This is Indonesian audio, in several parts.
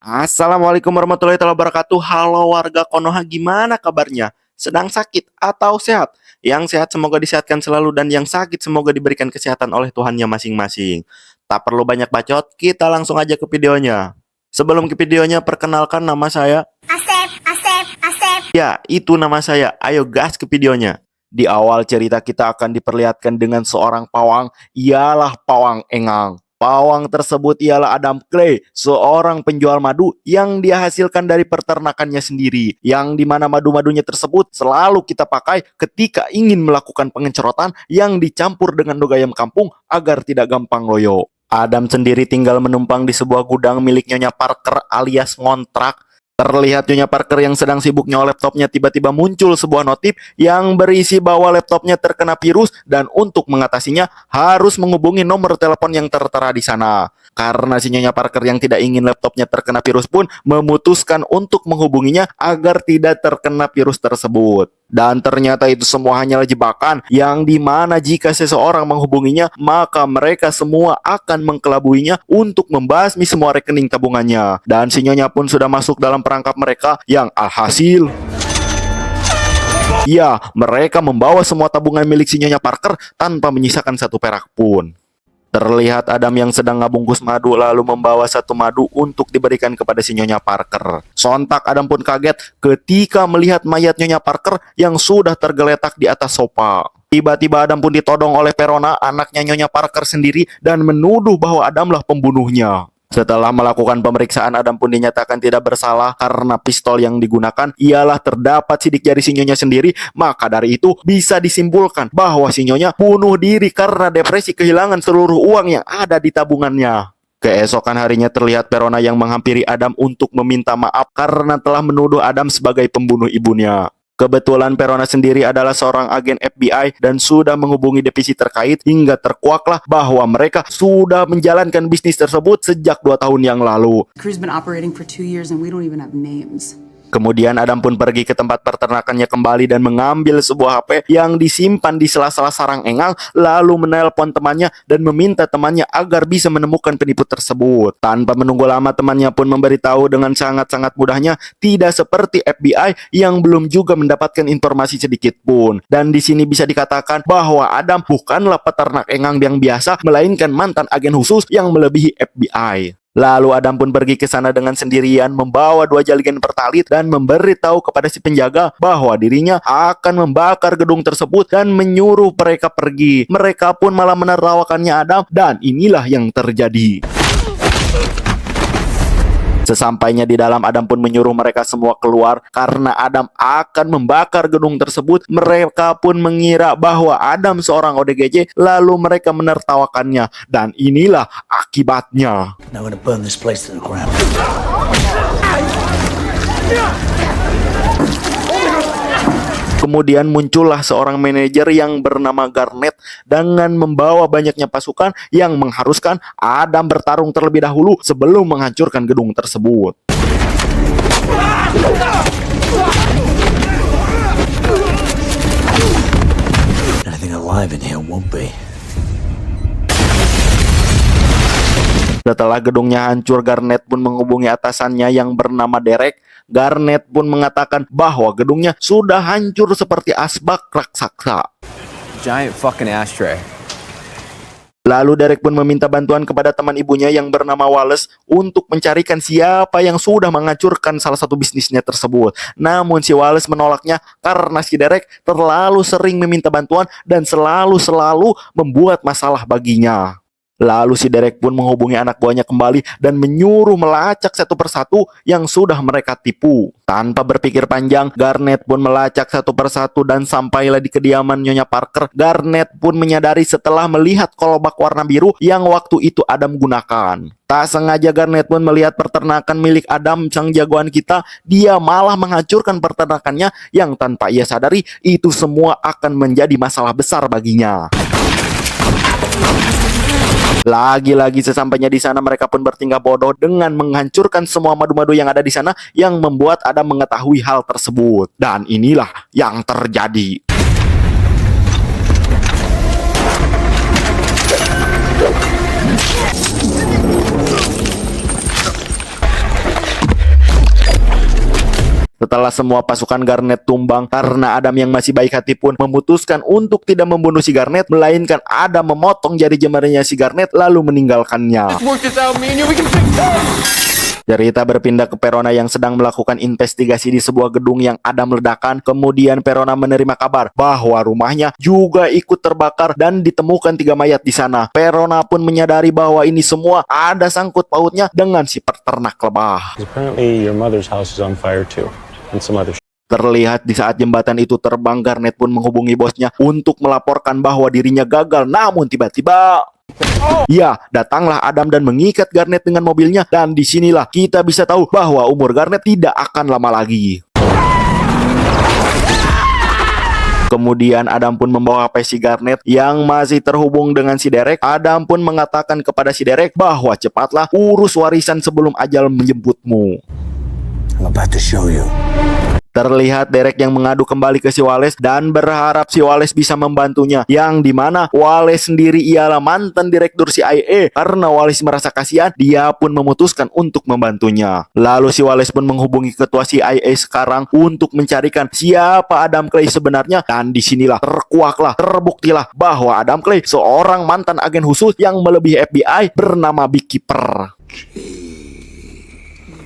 Assalamualaikum warahmatullahi wabarakatuh. Halo warga Konoha, gimana kabarnya? Sedang sakit atau sehat? Yang sehat semoga disehatkan selalu dan yang sakit semoga diberikan kesehatan oleh Tuhannya masing-masing. Tak perlu banyak bacot, kita langsung aja ke videonya. Sebelum ke videonya, perkenalkan nama saya. Asep. Ya, itu nama saya. Ayo gas ke videonya. Di awal cerita kita akan diperlihatkan dengan seorang pawang, ialah pawang Engang. Pawang tersebut ialah Adam Clay, seorang penjual madu yang dia hasilkan dari peternakannya sendiri, yang dimana madu-madunya tersebut selalu kita pakai ketika ingin melakukan pengencerotan yang dicampur dengan doga ayam kampung agar tidak gampang loyo. Adam sendiri tinggal menumpang di sebuah gudang milik Nyonya Parker alias ngontrak. Terlihat Nyonya Parker yang sedang sibuk nyolep laptopnya, tiba-tiba muncul sebuah notif yang berisi bahwa laptopnya terkena virus dan untuk mengatasinya harus menghubungi nomor telepon yang tertera di sana. Karena si Nyonya Parker yang tidak ingin laptopnya terkena virus pun memutuskan untuk menghubunginya agar tidak terkena virus tersebut. Dan ternyata itu semua hanyalah jebakan yang dimana jika seseorang menghubunginya maka mereka semua akan mengkelabuinya untuk membasmi semua rekening tabungannya. Dan si Nyonya pun sudah masuk dalam perangkap mereka yang alhasil ya, mereka membawa semua tabungan milik si Nyonya Parker tanpa menyisakan satu perak pun. Terlihat Adam yang sedang ngabungkus madu lalu membawa satu madu untuk diberikan kepada si Nyonya Parker. Sontak Adam pun kaget ketika melihat mayat Nyonya Parker yang sudah tergeletak di atas sofa. Tiba-tiba Adam pun ditodong oleh Verona, anaknya Nyonya Parker sendiri, dan menuduh bahwa Adamlah pembunuhnya. Setelah melakukan pemeriksaan, Adam pun dinyatakan tidak bersalah karena pistol yang digunakan ialah terdapat sidik jari si Nyonya sendiri. Maka dari itu bisa disimpulkan bahwa si Nyonya bunuh diri karena depresi kehilangan seluruh uang yang ada di tabungannya. Keesokan harinya terlihat Verona yang menghampiri Adam untuk meminta maaf karena telah menuduh Adam sebagai pembunuh ibunya. Kebetulan Verona sendiri adalah seorang agen FBI dan sudah menghubungi divisi terkait hingga terkuaklah bahwa mereka sudah menjalankan bisnis tersebut sejak 2 tahun yang lalu. Kemudian Adam pun pergi ke tempat peternakannya kembali dan mengambil sebuah HP yang disimpan di sela-sela sarang Engang, lalu menelpon temannya dan meminta temannya agar bisa menemukan penipu tersebut. Tanpa menunggu lama, temannya pun memberitahu dengan sangat-sangat mudahnya, tidak seperti FBI yang belum juga mendapatkan informasi sedikit pun. Dan di sini bisa dikatakan bahwa Adam bukanlah peternak Engang yang biasa, melainkan mantan agen khusus yang melebihi FBI. Lalu Adam pun pergi ke sana dengan sendirian membawa 2 jaligan pertalit dan memberitahu kepada si penjaga bahwa dirinya akan membakar gedung tersebut dan menyuruh mereka pergi. Mereka pun malah menertawakannya Adam dan inilah yang terjadi. Sesampainya di dalam, Adam pun menyuruh mereka semua keluar karena Adam akan membakar gedung tersebut. Mereka pun mengira bahwa Adam seorang ODGJ, lalu mereka menertawakannya. Dan inilah akibatnya. Kemudian muncullah seorang manajer yang bernama Garnet dengan membawa banyaknya pasukan yang mengharuskan Adam bertarung terlebih dahulu sebelum menghancurkan gedung tersebut. Setelah gedungnya hancur, Garnet pun menghubungi atasannya yang bernama Derek. Garnet pun mengatakan bahwa gedungnya sudah hancur seperti asbak raksasa. Giant fucking ashtray. Lalu Derek pun meminta bantuan kepada teman ibunya yang bernama Wallace untuk mencarikan siapa yang sudah menghancurkan salah satu bisnisnya tersebut. Namun si Wallace menolaknya karena si Derek terlalu sering meminta bantuan dan selalu membuat masalah baginya. Lalu si Derek pun menghubungi anak buahnya kembali dan menyuruh melacak satu persatu yang sudah mereka tipu. Tanpa berpikir panjang, Garnet pun melacak satu persatu dan sampailah di kediaman Nyonya Parker. Garnet pun menyadari setelah melihat kolobak warna biru yang waktu itu Adam gunakan. Tak sengaja Garnet pun melihat peternakan milik Adam, sang jagoan kita. Dia malah menghancurkan peternakannya yang tanpa ia sadari itu semua akan menjadi masalah besar baginya. Lagi-lagi sesampainya di sana mereka pun bertingkah bodoh dengan menghancurkan semua madu-madu yang ada di sana yang membuat Adam mengetahui hal tersebut. Dan inilah yang terjadi. Setelah semua pasukan Garnet tumbang karena Adam yang masih baik hati pun memutuskan untuk tidak membunuh si Garnet, melainkan Adam memotong jari jemarinya si Garnet lalu meninggalkannya. Cerita berpindah ke Perona yang sedang melakukan investigasi di sebuah gedung yang Adam ledakan. Kemudian Perona menerima kabar bahwa rumahnya juga ikut terbakar dan ditemukan 3 mayat di sana. Perona pun menyadari bahwa ini semua ada sangkut pautnya dengan si peternak lebah. Apparently your mother's house is on fire too, and some other Terlihat di saat jembatan itu terbang, Garnet pun menghubungi bosnya untuk melaporkan bahwa dirinya gagal. Namun tiba-tiba ya, datanglah Adam dan mengikat Garnet dengan mobilnya. Dan disinilah kita bisa tahu bahwa umur Garnet tidak akan lama lagi. Kemudian Adam pun membawa HP si Garnet yang masih terhubung dengan si Derek. Adam pun mengatakan kepada si Derek bahwa cepatlah urus warisan sebelum ajal menjemputmu. I'm about to show you. Terlihat Derek yang mengadu kembali ke si Wallace dan berharap si Wallace bisa membantunya, yang dimana Wallace sendiri ialah mantan direktur CIA. Karena Wallace merasa kasihan, dia pun memutuskan untuk membantunya. Lalu si Wallace pun menghubungi ketua CIA sekarang untuk mencarikan siapa Adam Clay sebenarnya. Dan disinilah terbuktilah bahwa Adam Clay seorang mantan agen khusus yang melebihi FBI bernama Beekeeper.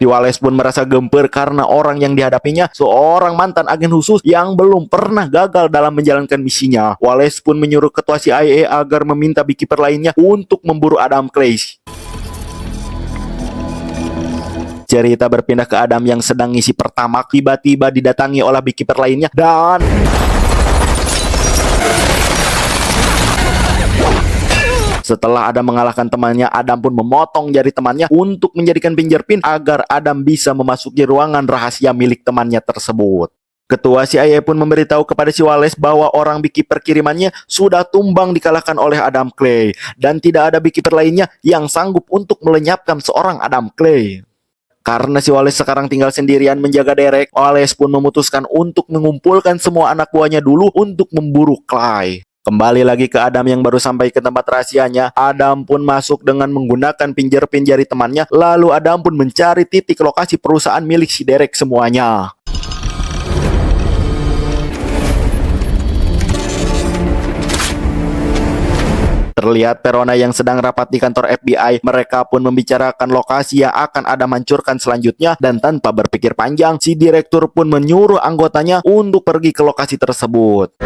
Si Wallace pun merasa gemper karena orang yang dihadapinya seorang mantan agen khusus yang belum pernah gagal dalam menjalankan misinya. Wallace pun menyuruh ketua CIA agar meminta Beekeeper lainnya untuk memburu Adam Clay. Cerita berpindah ke Adam yang sedang ngisi pertamax, tiba-tiba didatangi oleh Beekeeper lainnya dan setelah Adam mengalahkan temannya, Adam pun memotong jari temannya untuk menjadikan fingerprint agar Adam bisa memasuki ruangan rahasia milik temannya tersebut. Ketua CIA pun memberitahu kepada si Wallace bahwa orang Beekeeper kirimannya sudah tumbang dikalahkan oleh Adam Clay. Dan tidak ada Beekeeper lainnya yang sanggup untuk melenyapkan seorang Adam Clay. Karena si Wallace sekarang tinggal sendirian menjaga Derek, Wallace pun memutuskan untuk mengumpulkan semua anak buahnya dulu untuk memburu Clay. Kembali lagi ke Adam yang baru sampai ke tempat rahasianya. Adam pun masuk dengan menggunakan fingerprint jari temannya. Lalu Adam pun mencari titik lokasi perusahaan milik si Derek semuanya. Terlihat Perona yang sedang rapat di kantor FBI. Mereka pun membicarakan lokasi yang akan Adam hancurkan selanjutnya. Dan tanpa berpikir panjang, si direktur pun menyuruh anggotanya untuk pergi ke lokasi tersebut.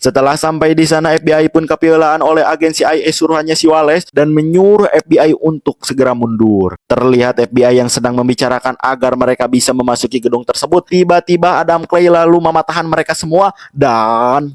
Setelah sampai di sana, FBI pun kepiawaian oleh agen CIA suruhannya si Wallace dan menyuruh FBI untuk segera mundur. Terlihat FBI yang sedang membicarakan agar mereka bisa memasuki gedung tersebut. Tiba-tiba Adam Clay lalu mematahkan mereka semua dan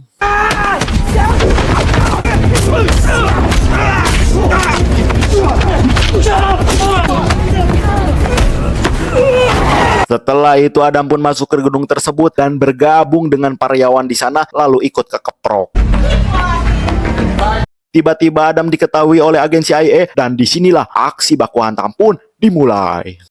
setelah itu Adam pun masuk ke gedung tersebut dan bergabung dengan karyawan di sana lalu ikut kekeprok. Tiba-tiba Adam diketahui oleh agen CIA dan disinilah aksi baku hantam pun dimulai.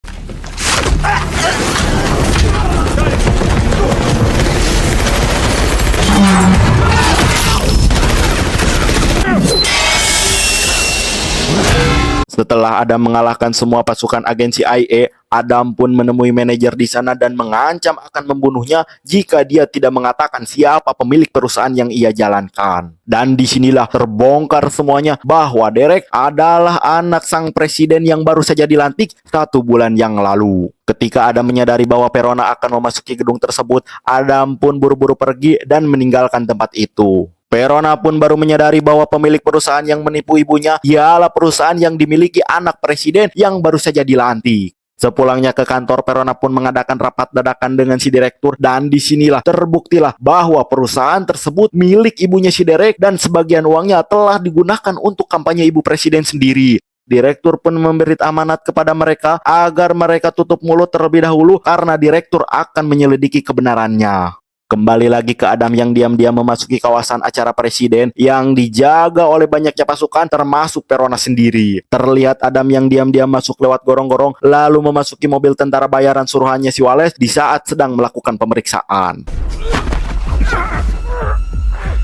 Setelah Adam mengalahkan semua pasukan agen CIA, Adam pun menemui manajer di sana dan mengancam akan membunuhnya jika dia tidak mengatakan siapa pemilik perusahaan yang ia jalankan. Dan disinilah terbongkar semuanya bahwa Derek adalah anak sang presiden yang baru saja dilantik 1 bulan yang lalu. Ketika Adam menyadari bahwa Perona akan memasuki gedung tersebut, Adam pun buru-buru pergi dan meninggalkan tempat itu. Perona pun baru menyadari bahwa pemilik perusahaan yang menipu ibunya ialah perusahaan yang dimiliki anak presiden yang baru saja dilantik. Sepulangnya ke kantor, Perona pun mengadakan rapat dadakan dengan si direktur dan disinilah terbuktilah bahwa perusahaan tersebut milik ibunya si Derek dan sebagian uangnya telah digunakan untuk kampanye ibu presiden sendiri. Direktur pun memberi amanat kepada mereka agar mereka tutup mulut terlebih dahulu karena direktur akan menyelidiki kebenarannya. Kembali lagi ke Adam yang diam-diam memasuki kawasan acara presiden yang dijaga oleh banyaknya pasukan termasuk Perona sendiri. Terlihat Adam yang diam-diam masuk lewat gorong-gorong lalu memasuki mobil tentara bayaran suruhannya si Wallace di saat sedang melakukan pemeriksaan.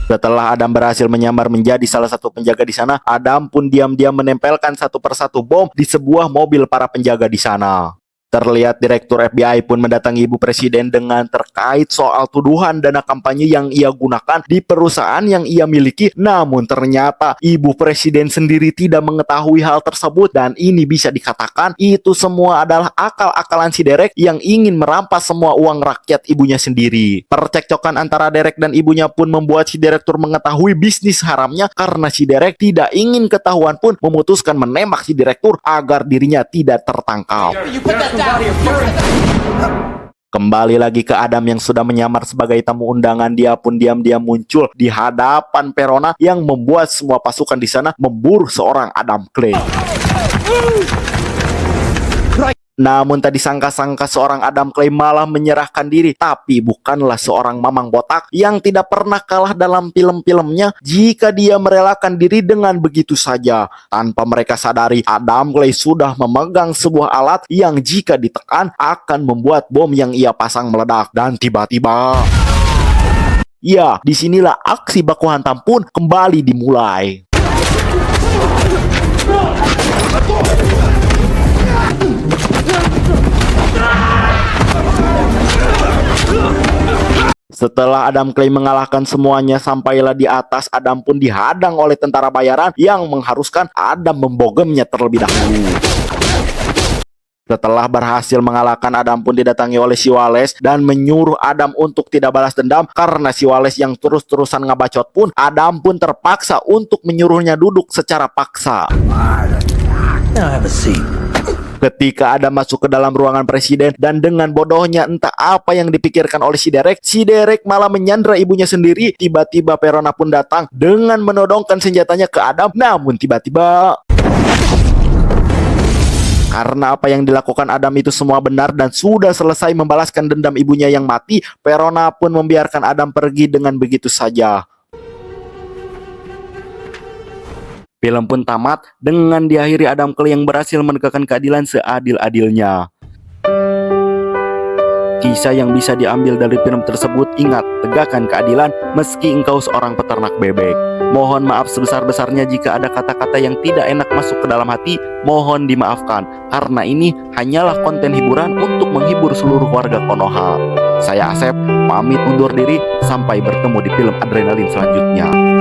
Setelah Adam berhasil menyamar menjadi salah satu penjaga di sana, Adam pun diam-diam menempelkan satu persatu bom di sebuah mobil para penjaga di sana. Terlihat Direktur FBI pun mendatangi Ibu Presiden dengan terkait soal tuduhan dana kampanye yang ia gunakan di perusahaan yang ia miliki. Namun ternyata Ibu Presiden sendiri tidak mengetahui hal tersebut, dan ini bisa dikatakan itu semua adalah akal-akalan si Derek yang ingin merampas semua uang rakyat ibunya sendiri. Percekcokan antara Derek dan ibunya pun membuat si direktur mengetahui bisnis haramnya, karena si Derek tidak ingin ketahuan pun memutuskan menembak si direktur agar dirinya tidak tertangkap. Kembali lagi ke Adam yang sudah menyamar sebagai tamu undangan. Dia pun diam-diam muncul di hadapan Perona yang membuat semua pasukan di sana memburu seorang Adam Clay. Namun tadi sangka-sangka seorang Adam Clay malah menyerahkan diri, tapi bukanlah seorang mamang botak yang tidak pernah kalah dalam film-filmnya. Jika dia merelakan diri dengan begitu saja, tanpa mereka sadari, Adam Clay sudah memegang sebuah alat yang jika ditekan akan membuat bom yang ia pasang meledak. Dan tiba-tiba, ya, disinilah aksi baku hantam pun kembali dimulai. Setelah Adam Clay mengalahkan semuanya, sampailah di atas, Adam pun dihadang oleh tentara bayaran yang mengharuskan Adam membogemnya terlebih dahulu. Setelah berhasil mengalahkan, Adam pun didatangi oleh si Wallace dan menyuruh Adam untuk tidak balas dendam. Karena si Wallace yang terus-terusan ngabacot pun, Adam pun terpaksa untuk menyuruhnya duduk secara paksa. Now have a seat. Ketika Adam masuk ke dalam ruangan presiden, dan dengan bodohnya entah apa yang dipikirkan oleh si Derek malah menyandra ibunya sendiri. Tiba-tiba Perona pun datang dengan menodongkan senjatanya ke Adam. Namun tiba-tiba, karena apa yang dilakukan Adam itu semua benar dan sudah selesai membalaskan dendam ibunya yang mati, Perona pun membiarkan Adam pergi dengan begitu saja. Film pun tamat dengan diakhiri Adam Clay yang berhasil menegakkan keadilan seadil-adilnya. Kisah yang bisa diambil dari film tersebut: ingat, tegakkan keadilan meski engkau seorang peternak bebek. Mohon maaf sebesar-besarnya jika ada kata-kata yang tidak enak masuk ke dalam hati. Mohon dimaafkan, karena ini hanyalah konten hiburan untuk menghibur seluruh warga Konoha. Saya Asep, pamit undur diri. Sampai bertemu di film adrenalin selanjutnya.